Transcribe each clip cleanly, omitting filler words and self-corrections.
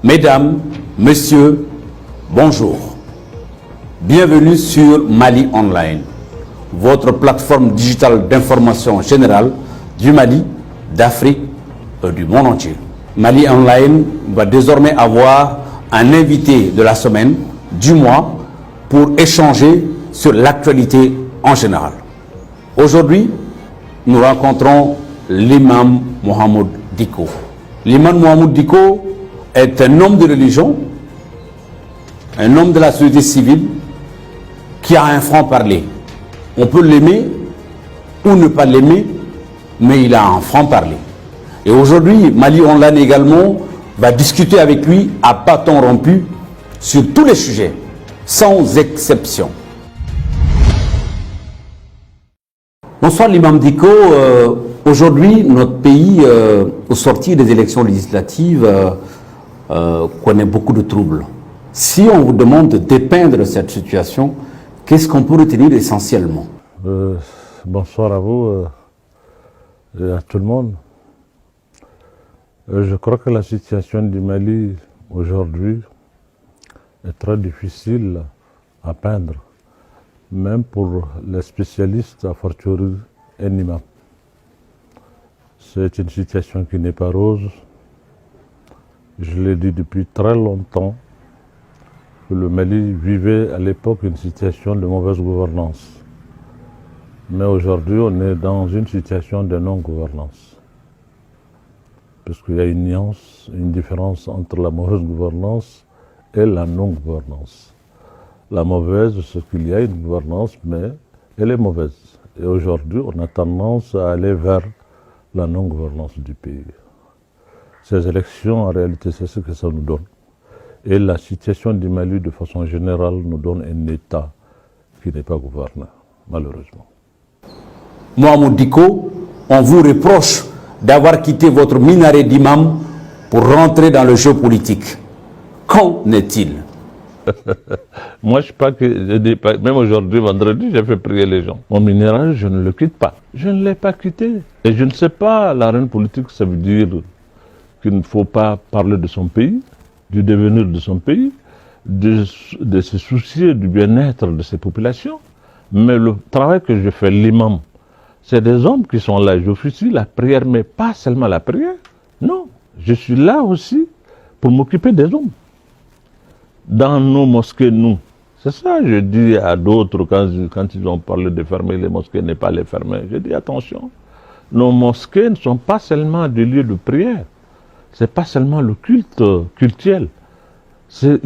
Mesdames, Messieurs, bonjour. Bienvenue sur Mali Online, votre plateforme digitale d'information générale du Mali, d'Afrique et du monde entier. Mali Online va désormais avoir un invité de la semaine, du mois, pour échanger sur l'actualité en général. Aujourd'hui, nous rencontrons l'imam Mohamed Dicko. L'imam Mohamed Dicko est un homme de religion, un homme de la société civile qui a un franc-parler. On peut l'aimer ou ne pas l'aimer, mais il a un franc-parler. Et aujourd'hui, Mali Online également va discuter avec lui à bâton rompu sur tous les sujets, sans exception. Bonsoir l'imam Dicko. Aujourd'hui, notre pays, au sortir des élections législatives, connaît beaucoup de troubles. Si on vous demande de dépeindre cette situation, qu'est-ce qu'on peut retenir essentiellement? Bonsoir à vous et à tout le monde. Je crois que la situation du Mali aujourd'hui est très difficile à peindre, même pour les spécialistes, à fortiori un imam. C'est une situation qui n'est pas rose. Je l'ai dit depuis très longtemps que le Mali vivait à l'époque une situation de mauvaise gouvernance. Mais aujourd'hui, on est dans une situation de non-gouvernance. Parce qu'il y a une nuance, une différence entre la mauvaise gouvernance et la non-gouvernance. La mauvaise, c'est qu'il y a une gouvernance, mais elle est mauvaise. Et aujourd'hui, on a tendance à aller vers la non-gouvernance du pays. Ces élections, en réalité, c'est ce que ça nous donne. Et la situation du Mali, de façon générale, nous donne un État qui n'est pas gouverné, malheureusement. Mohamed Dicko, on vous reproche d'avoir quitté votre minaret d'imam pour rentrer dans le jeu politique. Qu'en est-il? Moi, même aujourd'hui, vendredi, j'ai fait prier les gens. Mon minaret, je ne le quitte pas. Je ne l'ai pas quitté. Et je ne sais pas, l'arène politique, ça veut dire qu'il ne faut pas parler de son pays, du devenir de son pays, de se soucier du bien-être de ses populations. Mais le travail que je fais, l'imam, c'est des hommes qui sont là. J'officie la prière, mais pas seulement la prière. Non, je suis là aussi pour m'occuper des hommes. Dans nos mosquées, nous. C'est ça, je dis à d'autres, quand ils ont parlé de fermer les mosquées, ne pas les fermer. Je dis attention, nos mosquées ne sont pas seulement des lieux de prière. C'est pas seulement le culte cultuel. Ces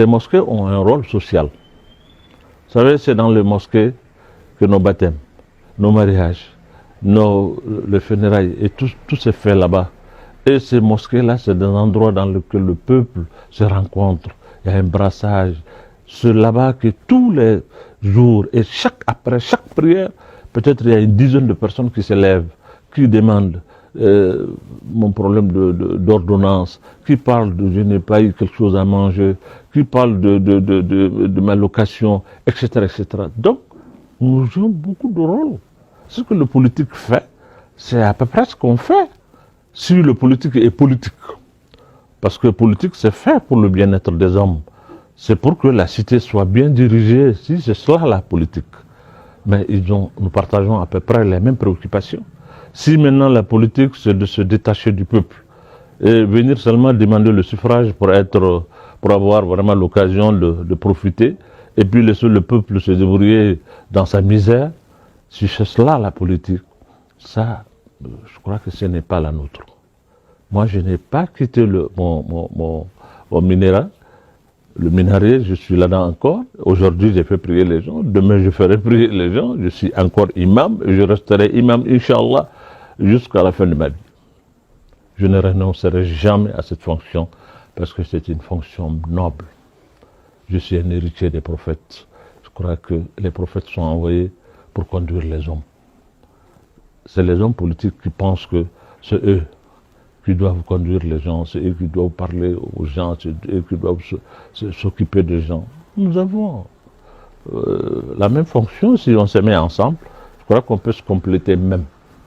mosquées ont un rôle social. Vous savez, c'est dans les mosquées que nos baptêmes, nos mariages, les funérailles et tout se fait là-bas. Et ces mosquées-là, c'est des endroits dans lesquels le peuple se rencontre. Il y a un brassage. C'est là-bas que tous les jours, et après chaque prière, peut-être il y a une dizaine de personnes qui se lèvent, qui demandent mon problème d'ordonnance, qui parlent de je n'ai pas eu quelque chose à manger, qui parlent de ma location, etc., etc. Donc, nous jouons beaucoup de rôles. Ce que le politique fait, c'est à peu près ce qu'on fait. Si le politique est politique, parce que politique c'est fait pour le bien-être des hommes, c'est pour que la cité soit bien dirigée, si c'est cela la politique. Mais nous partageons à peu près les mêmes préoccupations. Si maintenant la politique c'est de se détacher du peuple et venir seulement demander le suffrage pour avoir vraiment l'occasion de profiter, et puis laisser le peuple se débrouiller dans sa misère, si c'est cela la politique, ça, je crois que ce n'est pas la nôtre. Moi, je n'ai pas quitté mon minaret. Le minaret, je suis là-dedans encore. Aujourd'hui, j'ai fait prier les gens. Demain, je ferai prier les gens. Je suis encore imam et je resterai imam, Inch'Allah, jusqu'à la fin de ma vie. Je ne renoncerai jamais à cette fonction parce que c'est une fonction noble. Je suis un héritier des prophètes. Je crois que les prophètes sont envoyés pour conduire les hommes. C'est les hommes politiques qui pensent que c'est eux qui doivent conduire les gens, c'est eux qui doivent parler aux gens, c'est eux qui doivent s'occuper des gens. Nous avons la même fonction si on se met ensemble. Je crois qu'on peut se compléter même,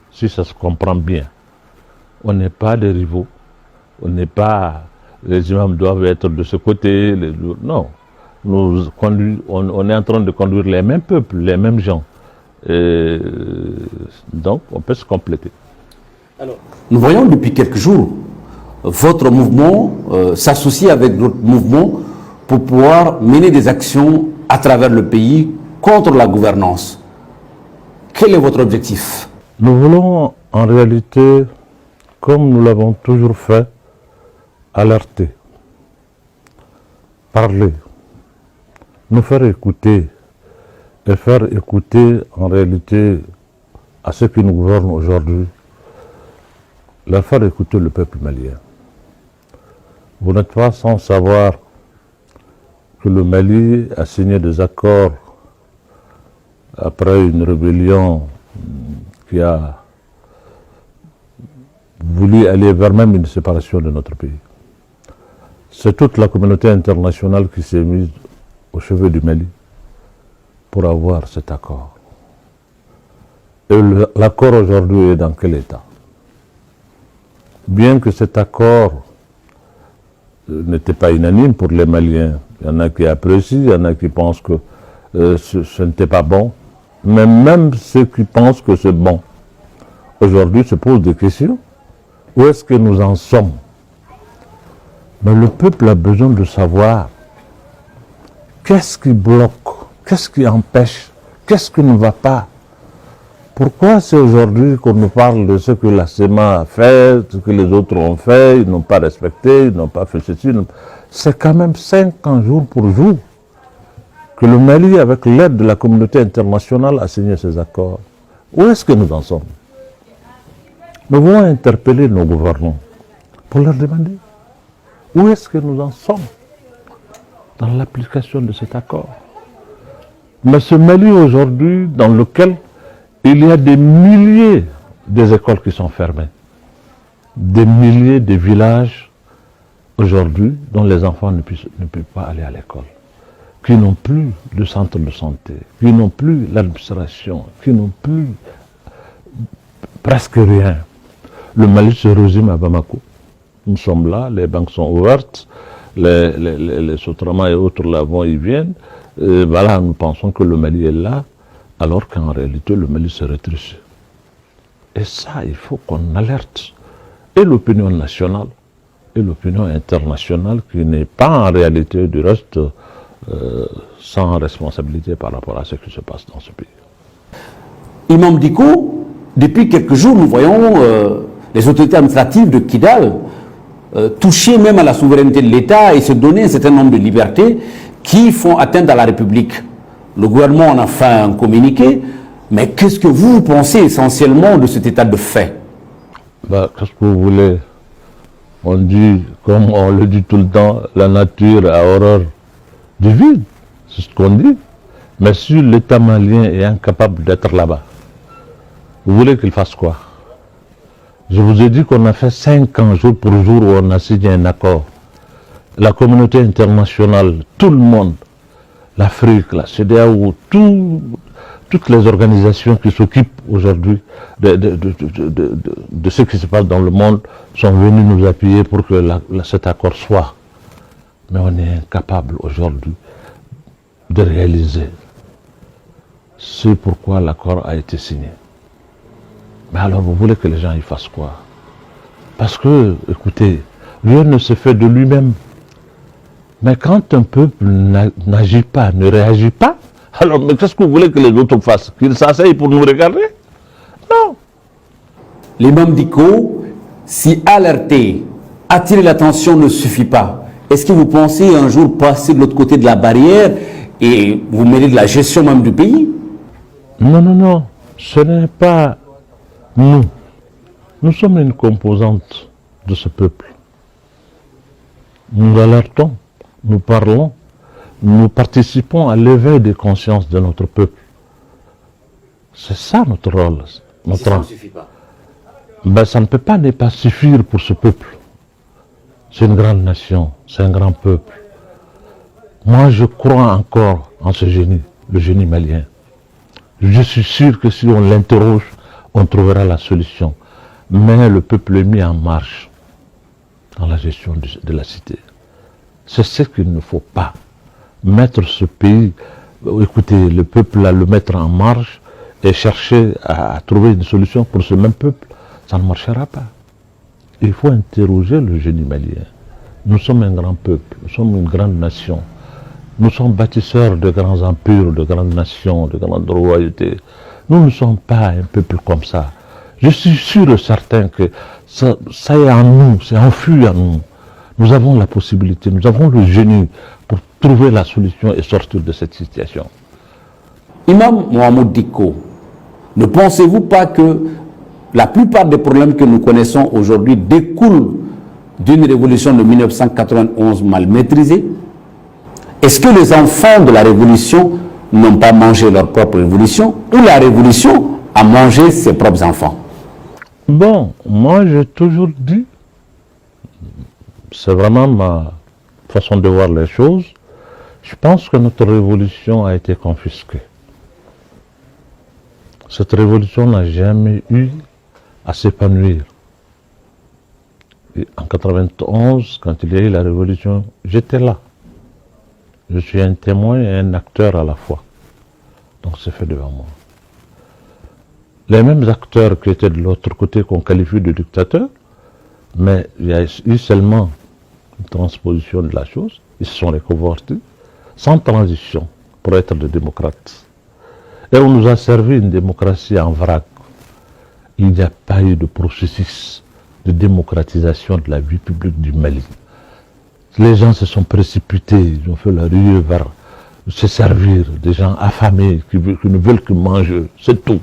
si ça se comprend bien. On n'est pas des rivaux, on n'est pas les imams doivent être de ce côté. Non, on est en train de conduire les mêmes peuples, les mêmes gens. Et donc, on peut se compléter. Alors, nous voyons depuis quelques jours votre mouvement s'associer avec d'autres mouvements pour pouvoir mener des actions à travers le pays contre la gouvernance. Quel est votre objectif? Nous voulons en réalité, comme nous l'avons toujours fait, alerter, parler, nous faire écouter et faire écouter en réalité à ceux qui nous gouvernent aujourd'hui, leur faire écouter le peuple malien. Vous n'êtes pas sans savoir que le Mali a signé des accords après une rébellion qui a voulu aller vers même une séparation de notre pays. C'est toute la communauté internationale qui s'est mise au chevet du Mali pour avoir cet accord. Et l'accord aujourd'hui est dans quel état? Bien que cet accord n'était pas unanime pour les Maliens, il y en a qui apprécient, il y en a qui pensent que ce n'était pas bon, mais même ceux qui pensent que c'est bon, aujourd'hui se posent des questions. Où est-ce que nous en sommes? Mais le peuple a besoin de savoir qu'est-ce qui bloque, qu'est-ce qui empêche, qu'est-ce qui ne va pas. Pourquoi c'est aujourd'hui qu'on nous parle de ce que la CEMA a fait, ce que les autres ont fait, ils n'ont pas respecté, ils n'ont pas fait ceci. C'est quand même 5 ans jour pour jour que le Mali, avec l'aide de la communauté internationale, a signé ces accords. Où est-ce que nous en sommes? Nous voulons interpeller nos gouvernants pour leur demander où est-ce que nous en sommes dans l'application de cet accord. Mais ce Mali aujourd'hui, dans lequel il y a des milliers des écoles qui sont fermées, des milliers de villages aujourd'hui dont les enfants ne peuvent pas aller à l'école, qui n'ont plus de centre de santé, qui n'ont plus l'administration, qui n'ont plus presque rien. Le Mali se résume à Bamako. Nous sommes là, les banques sont ouvertes, les Sotrama et autres là vont, ils viennent. Et voilà, nous pensons que le Mali est là, alors qu'en réalité, le Mali se rétrécit. Et ça, il faut qu'on alerte. Et l'opinion nationale, et l'opinion internationale, qui n'est pas en réalité, du reste, sans responsabilité par rapport à ce qui se passe dans ce pays. Imam Dicko, depuis quelques jours, nous voyons les autorités administratives de Kidal toucher même à la souveraineté de l'État et se donner un certain nombre de libertés qui font atteinte à la République. Le gouvernement en a fait un communiqué, mais qu'est-ce que vous pensez essentiellement de cet état de fait? Qu'est-ce que vous voulez? On dit, comme on le dit tout le temps, la nature a horreur du vide, c'est ce qu'on dit. Mais si l'État malien est incapable d'être là-bas, vous voulez qu'il fasse quoi? Je vous ai dit qu'on a fait 5 ans, jour pour jour, où on a signé un accord. La communauté internationale, tout le monde, l'Afrique, la CEDEAO, toutes les organisations qui s'occupent aujourd'hui de ce qui se passe dans le monde sont venues nous appuyer pour que cet accord soit. Mais on est incapable aujourd'hui de réaliser. C'est pourquoi l'accord a été signé. Mais alors vous voulez que les gens y fassent quoi? Parce que, écoutez, rien ne se fait de lui-même. Mais quand un peuple n'agit pas, ne réagit pas, alors mais qu'est-ce que vous voulez que les autres fassent? Qu'ils s'asseyent pour nous regarder? Non. L'imam Dicko, si alerter, attirer l'attention ne suffit pas, est-ce que vous pensez un jour passer de l'autre côté de la barrière et vous mêler de la gestion même du pays? Non, non, non. Ce n'est pas nous. Nous sommes une composante de ce peuple. Nous alertons, nous parlons, nous participons à l'éveil des consciences de notre peuple. C'est ça notre rôle. Notre ça ne suffit pas. Ça ne peut pas ne pas suffire pour ce peuple. C'est une grande nation, c'est un grand peuple. Moi, je crois encore en ce génie, le génie malien. Je suis sûr que si on l'interroge, on trouvera la solution. Mais le peuple est mis en marche. dans la gestion de la cité. C'est ce qu'il ne faut pas. Mettre ce pays, écoutez, le peuple là, le mettre en marche et chercher à trouver une solution pour ce même peuple, ça ne marchera pas. Il faut interroger le génie malien. Nous sommes un grand peuple, nous sommes une grande nation. Nous sommes bâtisseurs de grands empires, de grandes nations, de grandes royautés. Nous ne sommes pas un peuple comme ça. Je suis sûr et certain que ça est en nous, c'est enfui en nous. Nous avons la possibilité, nous avons le génie pour trouver la solution et sortir de cette situation. Imam Mohamed Dicko, ne pensez-vous pas que la plupart des problèmes que nous connaissons aujourd'hui découlent d'une révolution de 1991 mal maîtrisée? Est-ce que les enfants de la révolution n'ont pas mangé leur propre révolution ou la révolution a mangé ses propres enfants? Bon, moi j'ai toujours dit, c'est vraiment ma façon de voir les choses, je pense que notre révolution a été confisquée. Cette révolution n'a jamais eu à s'épanouir. En 1991, quand il y a eu la révolution, j'étais là. Je suis un témoin et un acteur à la fois. Donc c'est fait devant moi. Les mêmes acteurs qui étaient de l'autre côté qu'on qualifie de dictateurs, mais il y a eu seulement une transposition de la chose, ils se sont reconvertis, sans transition, pour être des démocrates. Et on nous a servi une démocratie en vrac. Il n'y a pas eu de processus de démocratisation de la vie publique du Mali. Les gens se sont précipités, ils ont fait la ruée vers se servir des gens affamés qui ne veulent que manger, c'est tout.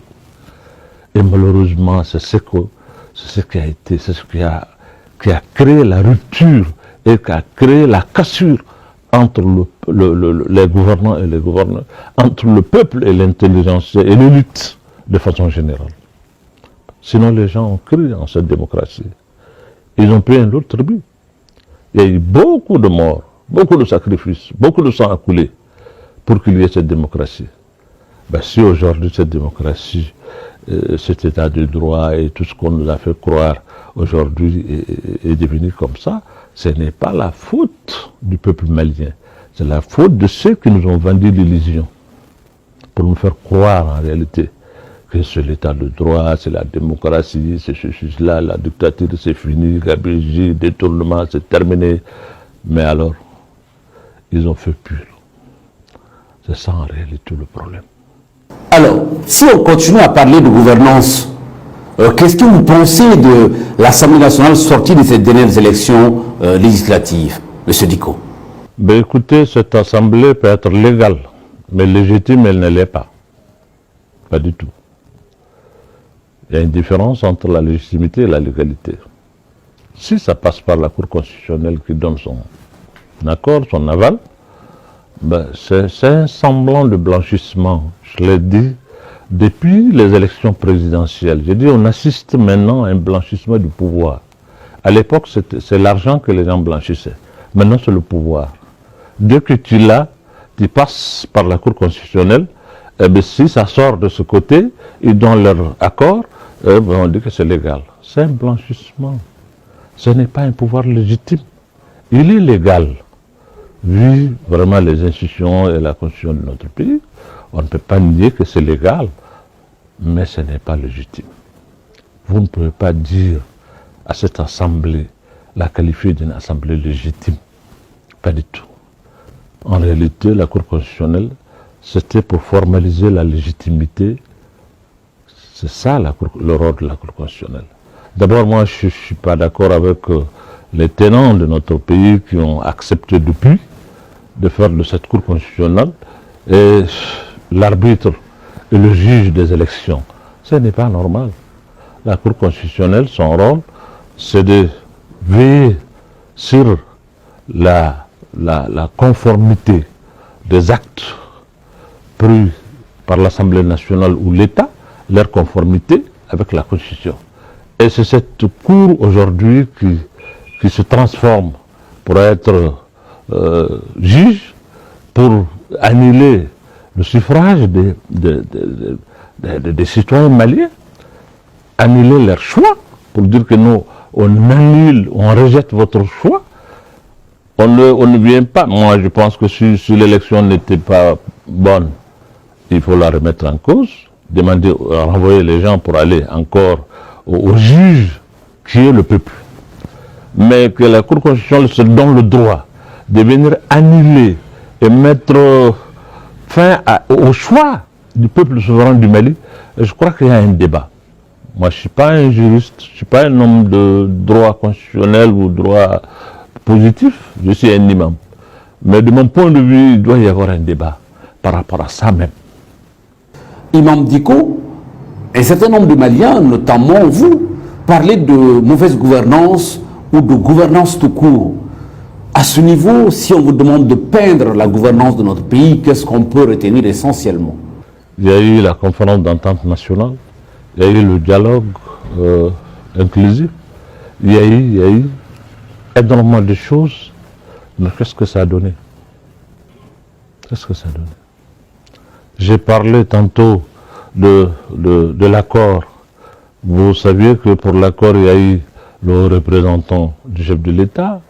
Et malheureusement, c'est ce qui a été, c'est ce qui a créé la rupture et qui a créé la cassure entre les gouvernants et les gouverneurs, entre le peuple et l'intelligence et l'élite de façon générale. Sinon, les gens ont cru en cette démocratie. Ils ont pris un autre but. Il y a eu beaucoup de morts, beaucoup de sacrifices, beaucoup de sang à couler pour qu'il y ait cette démocratie. Ben, si aujourd'hui cette démocratie, cet état de droit et tout ce qu'on nous a fait croire aujourd'hui est devenu comme ça, ce n'est pas la faute du peuple malien. C'est la faute de ceux qui nous ont vendu l'illusion pour nous faire croire en réalité que c'est l'état de droit, c'est la démocratie, c'est ceci, là, la dictature, c'est fini, gabegie, détournement, c'est terminé. Mais alors, ils ont fait pur. C'est ça en réalité le problème. Alors, si on continue à parler de gouvernance, qu'est-ce que vous pensez de l'Assemblée nationale sortie de ces dernières élections législatives, M. Dicko? Ben écoutez, cette assemblée peut être légale, mais légitime, elle ne l'est pas. Pas du tout. Il y a une différence entre la légitimité et la légalité. Si ça passe par la Cour constitutionnelle qui donne son accord, son aval, ben c'est un semblant de blanchissement. Je l'ai dit, depuis les élections présidentielles. J'ai dit, on assiste maintenant à un blanchissement du pouvoir. À l'époque, c'est l'argent que les gens blanchissaient. Maintenant, c'est le pouvoir. Dès que tu l'as, tu passes par la Cour constitutionnelle, et bien, si ça sort de ce côté, ils donnent leur accord, on dit que c'est légal. C'est un blanchissement. Ce n'est pas un pouvoir légitime. Il est légal. Vu vraiment les institutions et la constitution de notre pays, on ne peut pas nier que c'est légal, mais ce n'est pas légitime. Vous ne pouvez pas dire à cette assemblée, la qualifier d'une assemblée légitime. Pas du tout. En réalité, la Cour constitutionnelle, c'était pour formaliser la légitimité. C'est ça le rôle de la Cour constitutionnelle. D'abord, moi, je ne suis pas d'accord avec les tenants de notre pays qui ont accepté depuis de faire de cette Cour constitutionnelle et l'arbitre et le juge des élections. Ce n'est pas normal. La Cour constitutionnelle, son rôle, c'est de veiller sur la conformité des actes pris par l'Assemblée nationale ou l'État, leur conformité avec la Constitution. Et c'est cette Cour aujourd'hui qui se transforme pour être juge, pour annuler le suffrage des citoyens maliens, annuler leur choix pour dire que nous, on annule, on rejette votre choix. On ne vient pas. Moi, je pense que si l'élection n'était pas bonne, il faut la remettre en cause, demander, renvoyer les gens pour aller encore au juge qui est le peuple. Mais que la Cour constitutionnelle se donne le droit de venir annuler et mettre fin au choix du peuple souverain du Mali, je crois qu'il y a un débat. Moi, je ne suis pas un juriste, je ne suis pas un homme de droit constitutionnel ou droit positif, je suis un imam. Mais de mon point de vue, il doit y avoir un débat par rapport à ça même. Imam Dicko, un certain nombre de Maliens, notamment vous, parlez de mauvaise gouvernance ou de gouvernance tout court. À ce niveau, si on vous demande de peindre la gouvernance de notre pays, qu'est-ce qu'on peut retenir essentiellement? Il y a eu la conférence d'entente nationale, il y a eu le dialogue inclusif, il y a eu énormément de choses, mais qu'est-ce que ça a donné? Qu'est-ce que ça a donné? J'ai parlé tantôt de l'accord. Vous saviez que pour l'accord, il y a eu le représentant du chef de l'État.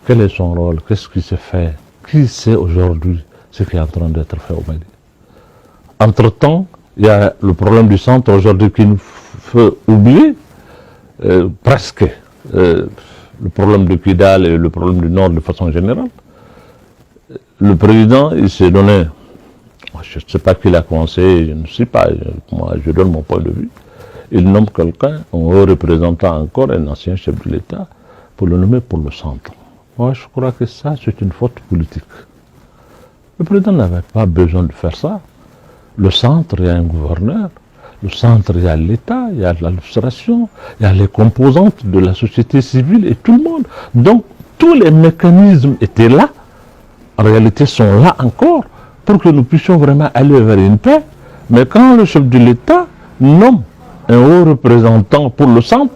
Quel est son rôle? Qu'est-ce qui s'est fait? Qui sait aujourd'hui ce qui est en train d'être fait au Mali? Entre-temps, il y a le problème du centre aujourd'hui qui nous fait oublier presque le problème de Kidal et le problème du Nord de façon générale. Le président, il s'est donné, je ne sais pas qui l'a conseillé, je ne sais pas, moi je donne mon point de vue. Il nomme quelqu'un, un haut représentant encore, un ancien chef de l'État, pour le nommer pour le centre. Moi je crois que ça c'est une faute politique. Le président n'avait pas besoin de faire ça. Le centre, il y a un gouverneur. Le centre, il y a l'État, il y a l'administration, il y a les composantes de la société civile et tout le monde. Donc, tous les mécanismes étaient là, en réalité sont là encore, pour que nous puissions vraiment aller vers une paix. Mais quand le chef de l'État nomme un haut représentant pour le centre,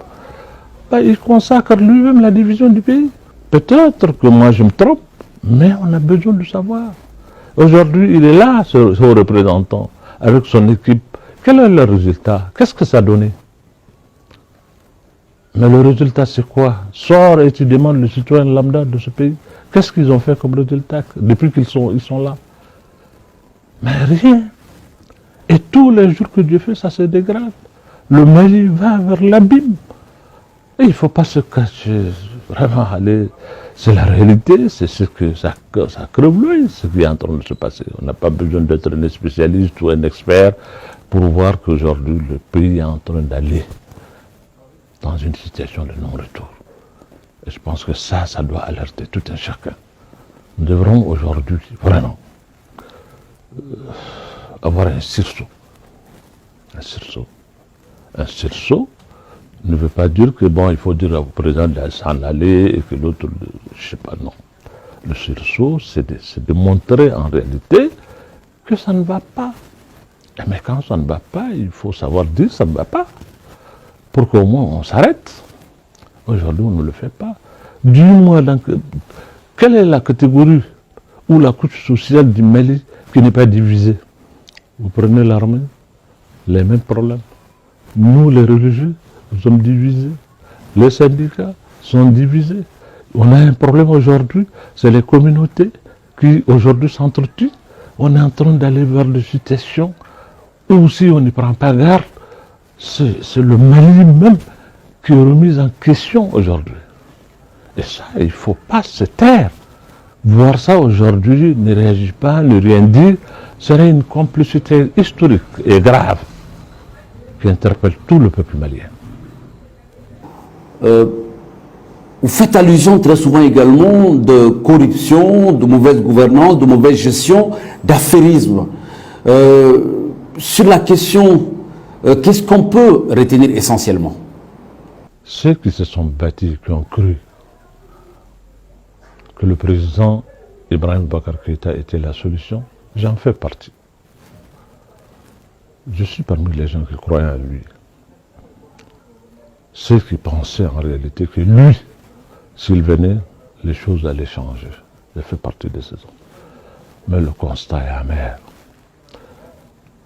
ben, il consacre lui-même la division du pays. Peut-être que moi je me trompe, mais on a besoin de savoir. Aujourd'hui, il est là, ce haut représentant, avec son équipe. Quel est le résultat? Qu'est-ce que ça a donné? Mais le résultat, c'est quoi? Sors et tu demandes le citoyen lambda de ce pays. Qu'est-ce qu'ils ont fait comme résultat depuis qu'ils sont là? Mais rien. Et tous les jours que Dieu fait, ça se dégrade. Le Mali va vers l'abîme. Et il ne faut pas se cacher, vraiment aller. C'est la réalité, c'est ce que ça crève l'œil, ce qui est en train de se passer. On n'a pas besoin d'être un spécialiste ou un expert pour voir qu'aujourd'hui, le pays est en train d'aller dans une situation de non-retour. Et je pense que ça doit alerter tout un chacun. Nous devrons aujourd'hui, vraiment, avoir un sursaut. Un sursaut. Un sursaut ne veut pas dire que, bon, il faut dire au président de s'en aller et que l'autre, je ne sais pas, non. Le sursaut, c'est de montrer en réalité que ça ne va pas. Mais quand ça ne va pas, il faut savoir dire ça ne va pas. Pour qu'au moins on s'arrête. Aujourd'hui, on ne le fait pas. Dis-moi, quelle est la catégorie ou la couche sociale du Mali qui n'est pas divisée? Vous prenez l'armée, les mêmes problèmes. Nous, les religieux, nous sommes divisés. Les syndicats sont divisés. On a un problème aujourd'hui, c'est les communautés qui aujourd'hui s'entretuent. On est en train d'aller vers des situations où si on n'y prend pas garde, c'est le Mali même qui est remis en question aujourd'hui. Et ça, il ne faut pas se taire. Voir ça aujourd'hui, ne réagir pas, ne rien dire, serait une complicité historique et grave qui interpelle tout le peuple malien. Vous faites allusion très souvent également de corruption, de mauvaise gouvernance, de mauvaise gestion, d'affairisme. Sur la question, qu'est-ce qu'on peut retenir essentiellement? Ceux qui se sont bâtis, qui ont cru que le président Ibrahim Boubacar Keïta était la solution, j'en fais partie. Je suis parmi les gens qui croyaient en lui. Ceux qui pensaient en réalité que lui, s'il venait, les choses allaient changer. Je fais partie de ces hommes. Mais le constat est amer.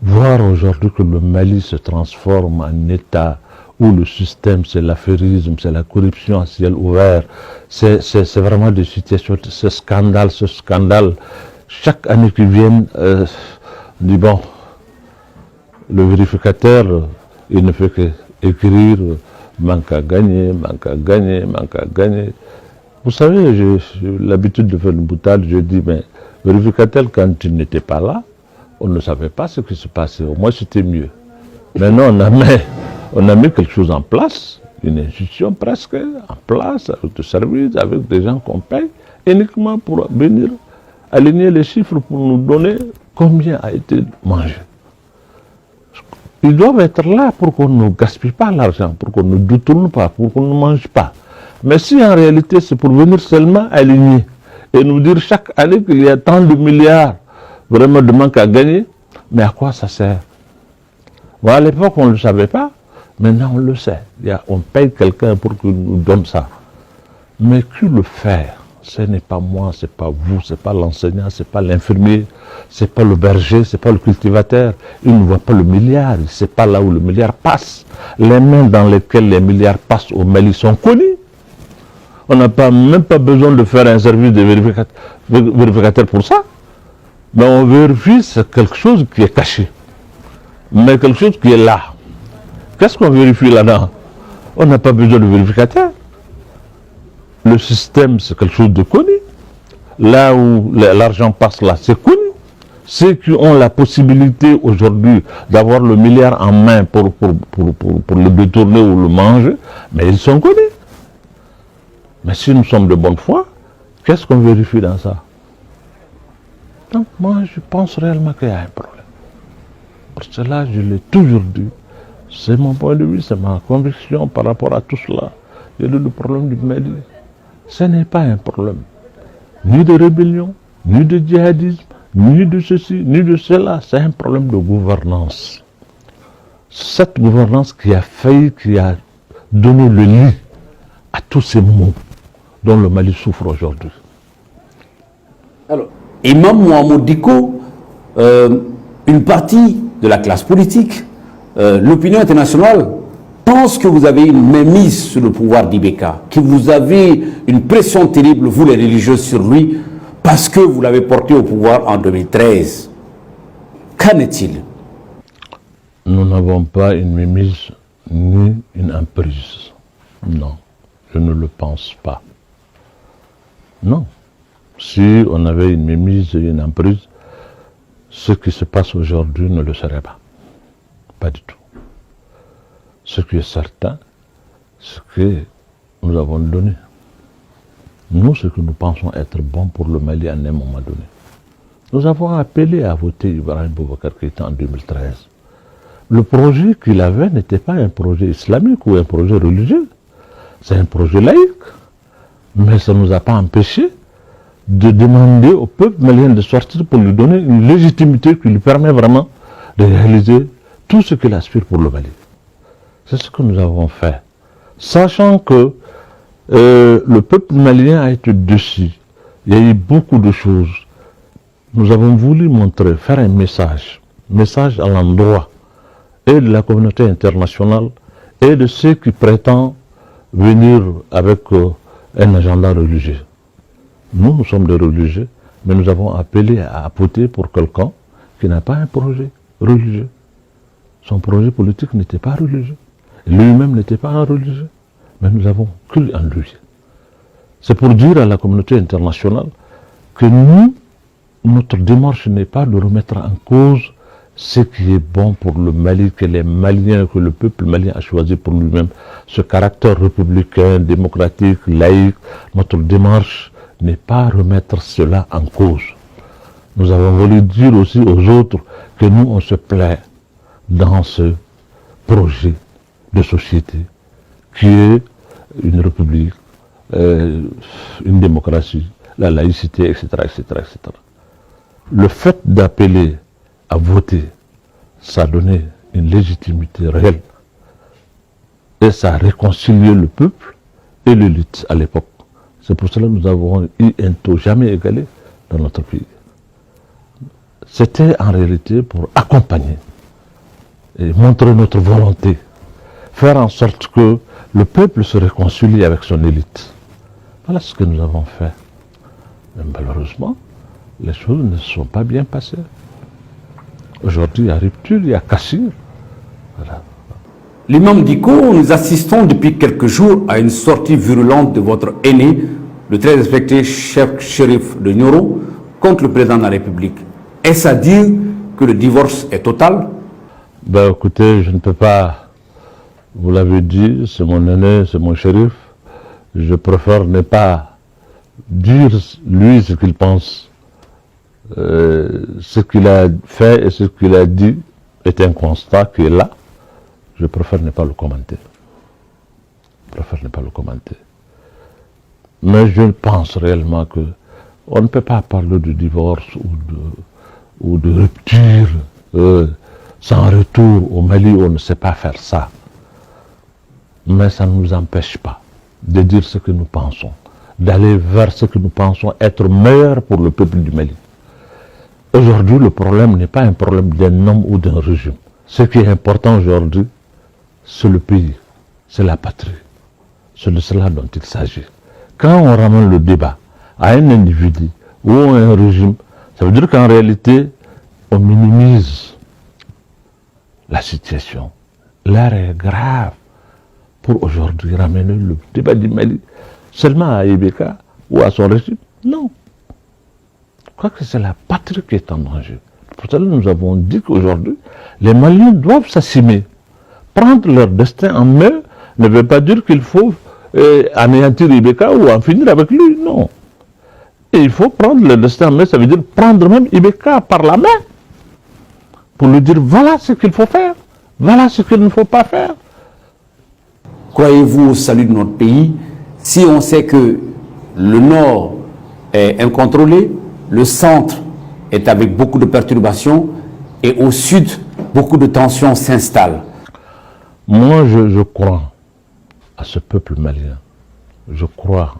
Voir aujourd'hui que le Mali se transforme en État où le système, c'est l'affairisme, c'est la corruption à ciel ouvert, c'est vraiment des situations, ce scandale. Chaque année qui vient, dit bon, le vérificateur, il ne fait qu'écrire, manque à gagner. Vous savez, j'ai l'habitude de faire une boutade, je dis, mais vérificateur, quand tu n'étais pas là, on ne savait pas ce qui se passait, au moins c'était mieux. Maintenant, on a mis quelque chose en place, une institution presque en place, avec des services, avec des gens qu'on paye, uniquement pour venir aligner les chiffres pour nous donner combien a été mangé. Ils doivent être là pour qu'on ne gaspille pas l'argent, pour qu'on ne détourne pas, pour qu'on ne mange pas. Mais si en réalité c'est pour venir seulement aligner et nous dire chaque année qu'il y a tant de milliards vraiment de manque à gagner, mais à quoi ça sert? Bon, à l'époque on ne le savait pas, maintenant on le sait. On paye quelqu'un pour qu'il nous donne ça. Mais qui le fait? Ce n'est pas moi, ce n'est pas vous, ce n'est pas l'enseignant, ce n'est pas l'infirmier, ce n'est pas le berger, ce n'est pas le cultivateur. Il ne voit pas le milliard, il ne sait pas là où le milliard passe. Les mains dans lesquelles les milliards passent au Mali sont connues. On n'a même pas besoin de faire un service de vérificateur pour ça. Mais on vérifie, c'est quelque chose qui est caché. Mais quelque chose qui est là. Qu'est-ce qu'on vérifie là-dedans? On n'a pas besoin de vérificateur. Le système, c'est quelque chose de connu. Là où l'argent passe, là, c'est connu. Ceux qui ont la possibilité aujourd'hui d'avoir le milliard en main pour le détourner ou le manger, mais ils sont connus. Mais si nous sommes de bonne foi, qu'est-ce qu'on vérifie dans ça? Donc moi, je pense réellement qu'il y a un problème. Pour cela, je l'ai toujours dit. C'est mon point de vue, c'est ma conviction par rapport à tout cela. Il y a le problème du Mali. Ce n'est pas un problème ni de rébellion, ni de djihadisme, ni de ceci, ni de cela. C'est un problème de gouvernance. Cette gouvernance qui a failli, qui a donné le lit à tous ces maux dont le Mali souffre aujourd'hui. Alors, Imam Mohamed Dicko, une partie de la classe politique, l'opinion internationale, pense que vous avez une mainmise sur le pouvoir d'Ibeka, que vous avez une pression terrible, vous les religieux, sur lui, parce que vous l'avez porté au pouvoir en 2013. Qu'en est-il? Nous n'avons pas une mainmise ni une emprise. Non, je ne le pense pas. Non. Si on avait une mainmise et une emprise, ce qui se passe aujourd'hui ne le serait pas. Pas du tout. Ce qui est certain, c'est que nous avons donné. Nous, ce que nous pensons être bon pour le Mali à un moment donné. Nous avons appelé à voter Ibrahim Boubacar Keïta en 2013. Le projet qu'il avait n'était pas un projet islamique ou un projet religieux. C'est un projet laïque. Mais ça ne nous a pas empêché de demander au peuple malien de sortir pour lui donner une légitimité qui lui permet vraiment de réaliser tout ce qu'il aspire pour le Mali. C'est ce que nous avons fait. Sachant que le peuple malien a été déçu. Il y a eu beaucoup de choses. Nous avons voulu montrer, faire un message à l'endroit et de la communauté internationale et de ceux qui prétendent venir avec un agenda religieux. Nous sommes des religieux, mais nous avons appelé à voter pour quelqu'un qui n'a pas un projet religieux. Son projet politique n'était pas religieux. Lui-même n'était pas un religieux. Mais nous avons cru en lui. C'est pour dire à la communauté internationale que nous, notre démarche n'est pas de remettre en cause ce qui est bon pour le Mali, que les Maliens, que le peuple malien a choisi pour lui-même. Ce caractère républicain, démocratique, laïque, notre démarche n'est pas remettre cela en cause. Nous avons voulu dire aussi aux autres que nous, on se plaît dans ce projet de société qui est une république, une démocratie, la laïcité, etc., etc., etc. Le fait d'appeler à voter, ça a donné une légitimité réelle et ça a réconcilié le peuple et l'élite à l'époque. C'est pour cela que nous avons eu un taux jamais égalé dans notre pays. C'était en réalité pour accompagner et montrer notre volonté, faire en sorte que le peuple se réconcilie avec son élite. Voilà ce que nous avons fait. Mais malheureusement, les choses ne se sont pas bien passées. Aujourd'hui, il y a rupture, il y a cassure. Voilà. L'imam Dicko, nous assistons depuis quelques jours à une sortie virulente de votre aîné, le très respecté chef shérif de Nioro, contre le président de la République. Est-ce à dire que le divorce est total? Ben écoutez, je ne peux pas, vous l'avez dit, c'est mon aîné, c'est mon shérif. Je préfère ne pas dire lui ce qu'il pense. Ce qu'il a fait et ce qu'il a dit est un constat qui est là. Je préfère ne pas le commenter. Mais je pense réellement que on ne peut pas parler de divorce ou de rupture sans retour. Au Mali, on ne sait pas faire ça. Mais ça ne nous empêche pas de dire ce que nous pensons, d'aller vers ce que nous pensons être meilleur pour le peuple du Mali. Aujourd'hui, le problème n'est pas un problème d'un homme ou d'un régime. Ce qui est important aujourd'hui, c'est le pays, c'est la patrie. C'est de cela dont il s'agit. Quand on ramène le débat à un individu ou à un régime, ça veut dire qu'en réalité, on minimise la situation. L'heure est grave pour aujourd'hui ramener le débat du Mali seulement à Ibeka ou à son régime. Non. Je crois que c'est la patrie qui est en danger. Pour cela, nous avons dit qu'aujourd'hui, les Maliens doivent s'assumer. Prendre leur destin en main ne veut pas dire qu'il faut anéantir Ibeka ou en finir avec lui, non. Et il faut prendre le destin en main, ça veut dire prendre même Ibeka par la main pour lui dire voilà ce qu'il faut faire, voilà ce qu'il ne faut pas faire. Croyez-vous au salut de notre pays si on sait que le nord est incontrôlé, le centre est avec beaucoup de perturbations et au sud, beaucoup de tensions s'installent? Moi, je crois à ce peuple malien. Je crois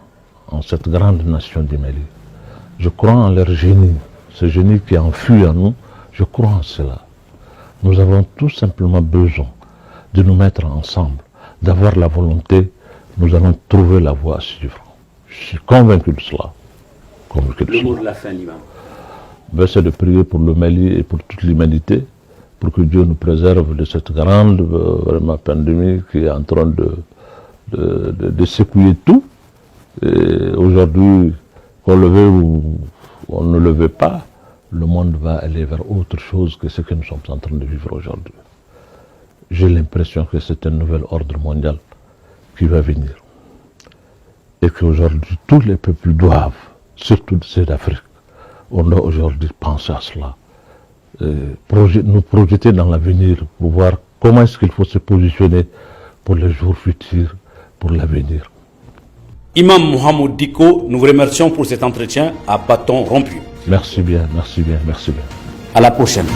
en cette grande nation du Mali. Je crois en leur génie, ce génie qui est enfui en nous. Je crois en cela. Nous avons tout simplement besoin de nous mettre ensemble, d'avoir la volonté. Nous allons trouver la voie à suivre. Je suis convaincu de cela. Le mot de la fin, l'imam. C'est de prier pour le Mali et pour toute l'humanité, pour que Dieu nous préserve de cette grande vraiment pandémie qui est en train de secouer tout. Aujourd'hui, qu'on le veuille ou on ne le veut pas, le monde va aller vers autre chose que ce que nous sommes en train de vivre aujourd'hui. J'ai l'impression que c'est un nouvel ordre mondial qui va venir. Et qu'aujourd'hui, tous les peuples doivent, surtout ceux d'Afrique, on doit aujourd'hui penser à cela. Nous projeter dans l'avenir pour voir comment est-ce qu'il faut se positionner pour les jours futurs, pour l'avenir. Imam Mohamed Dicko, nous vous remercions pour cet entretien à bâton rompu. Merci bien, merci bien, merci bien. À la prochaine.